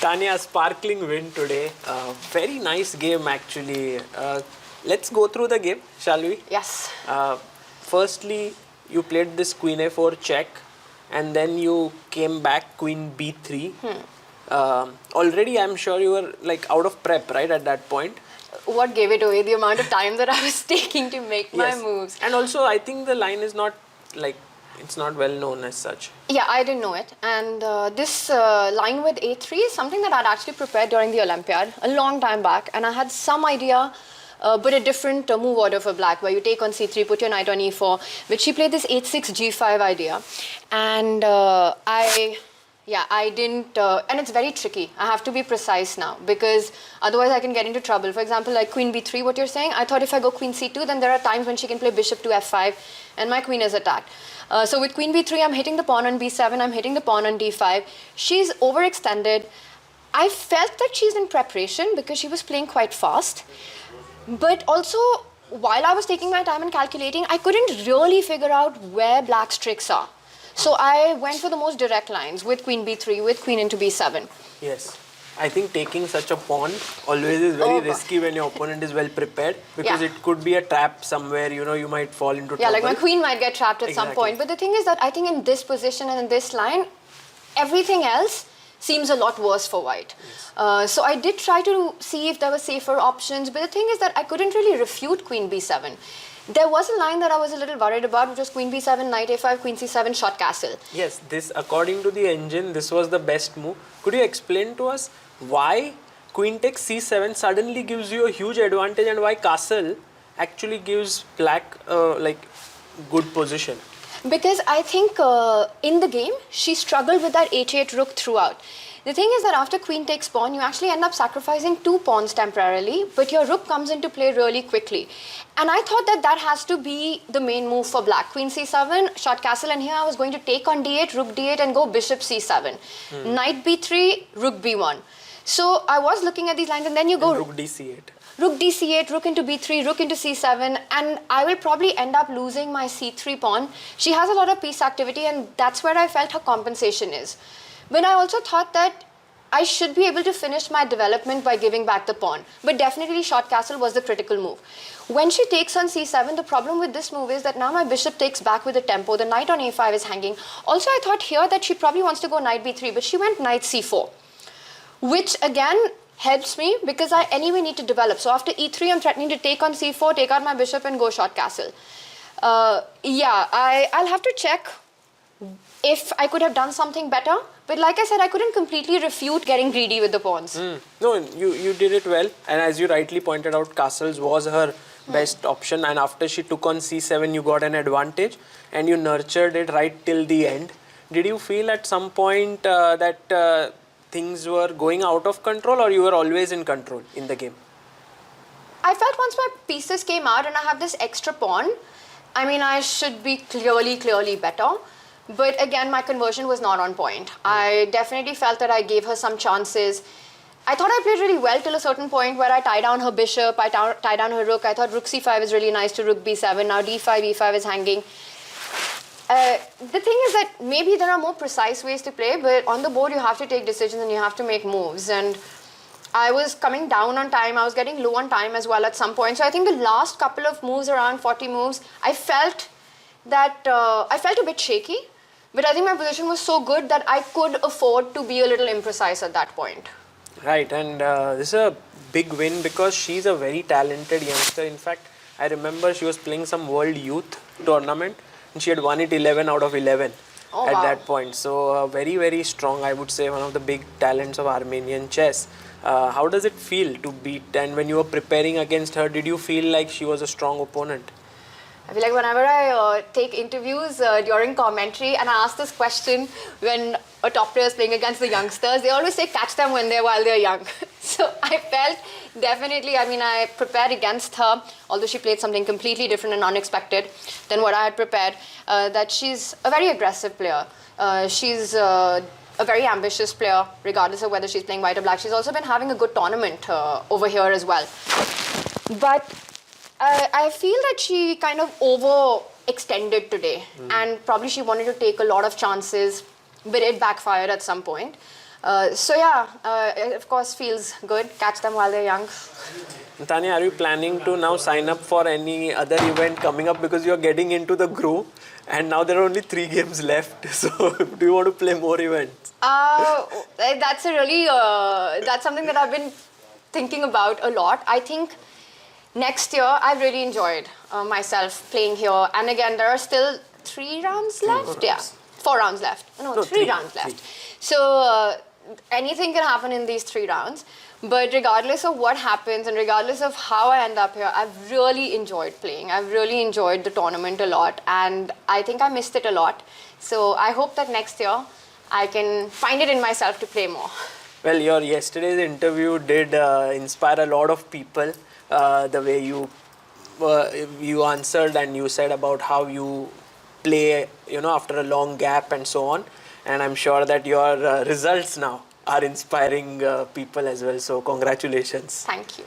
Tania, sparkling win today. Very nice game actually. Let's go through the game, shall we? Yes. Firstly, you played this queen a4 check, and then you came back queen b3. Already, I'm sure you were like out of prep, right, at that point. What gave it away? The amount of time that I was taking to make my moves. And also, I think the line is not like, it's not well known as such. Yeah, I didn't know it. And this line with a3 is something that I'd actually prepared during the Olympiad a long time back. And I had some idea, but a different move order for black, where you take on c3, put your knight on e4, which she played this h6, g5 idea. And I didn't, and it's very tricky. I have to be precise now because otherwise I can get into trouble. For example, like queen b3, what you're saying, I thought if I go queen c2, then there are times when she can play bishop to f5 and my queen is attacked. So with queen b3, I'm hitting the pawn on b7, I'm hitting the pawn on d5. She's overextended. I felt that she's in preparation because she was playing quite fast. But also, while I was taking my time and calculating, I couldn't really figure out where black's tricks are. So I went for the most direct lines with queen b3, with queen into b7. Yes. I think taking such a pawn always is very risky when your opponent is well prepared, because it could be a trap somewhere, you know, you might fall into trouble. Yeah, like my queen might get trapped at some point. But the thing is that I think in this position and in this line, everything else seems a lot worse for white. Yes. So I did try to see if there were safer options, but the thing is that I couldn't really refute queen b7. There was a line that I was a little worried about, which was queen b7, knight a5, queen c7, short castle. Yes, this, according to the engine, this was the best move. Could you explain to us why queen takes c7 suddenly gives you a huge advantage, and why castle actually gives black like good position? Because I think in the game, she struggled with that h8 rook throughout. The thing is that after queen takes pawn, you actually end up sacrificing 2 pawns temporarily, but your rook comes into play really quickly. And I thought that that has to be the main move for black. Queen c7, short castle, and here I was going to take on d8, rook d8, and go bishop c7. Knight b3, rook b1. So I was looking at these lines, and then you go... And rook dc8. Rook dc8, rook into b3, rook into c7, and I will probably end up losing my c3 pawn. She has a lot of piece activity, and that's where I felt her compensation is. But I also thought that I should be able to finish my development by giving back the pawn. But definitely short castle was the critical move. When she takes on c7, the problem with this move is that now my bishop takes back with the tempo. The knight on a5 is hanging. Also, I thought here that she probably wants to go knight b3, but she went knight c4, which again helps me because I anyway need to develop. So after e3, I'm threatening to take on c4, take out my bishop, and go short castle. I'll have to check if I could have done something better. But like I said, I couldn't completely refute getting greedy with the pawns. No, you did it well. And as you rightly pointed out, castles was her best option. And after she took on c7, you got an advantage. And you nurtured it right till the end. Did you feel at some point that things were going out of control, or you were always in control in the game? I felt once my pieces came out and I have this extra pawn, I mean, I should be clearly better. But again, my conversion was not on point. I definitely felt that I gave her some chances. I thought I played really well till a certain point where I tie down her bishop, I tie down her rook. I thought rook c5 is really nice to rook b7. Now d5, e5 is hanging. The thing is that maybe there are more precise ways to play, but on the board you have to take decisions and you have to make moves. And I was coming down on time. I was getting low on time as well at some point. So I think the last couple of moves, around 40 moves, I felt that I felt a bit shaky. But I think my position was so good that I could afford to be a little imprecise at that point. Right, and this is a big win because she's a very talented youngster. In fact, I remember she was playing some World Youth tournament and she had won it 11 out of 11 at that point. So very strong, I would say, one of the big talents of Armenian chess. How does it feel to beat, and when you were preparing against her, did you feel like she was a strong opponent? I feel like whenever I take interviews during commentary and I ask this question when a top player is playing against the youngsters, they always say catch them while they're young. So I felt definitely, I mean, I prepared against her, although she played something completely different and unexpected than what I had prepared, that she's a very aggressive player. She's a very ambitious player, regardless of whether she's playing white or black. She's also been having a good tournament over here as well. But I feel that she kind of overextended today, and probably she wanted to take a lot of chances, but it backfired at some point. So yeah, it of course feels good. Catch them while they're young. Tania, are you planning to now sign up for any other event coming up, because you're getting into the groove and now there are only 3 games left? So do you want to play more events? That's a really that's something that I've been thinking about a lot. I think next year I've really enjoyed myself playing here, and again there are still 3 rounds left. Yeah, 4 rounds left. No, 3 rounds left. So anything can happen in these 3 rounds. But regardless of what happens and regardless of how I end up here, I've really enjoyed playing. I've really enjoyed the tournament a lot, and I think I missed it a lot. So I hope that next year I can find it in myself to play more. Well, your yesterday's interview did inspire a lot of people. The way you answered and you said about how you play, after a long gap and so on. And I'm sure that your results now are inspiring people as well. So congratulations. Thank you.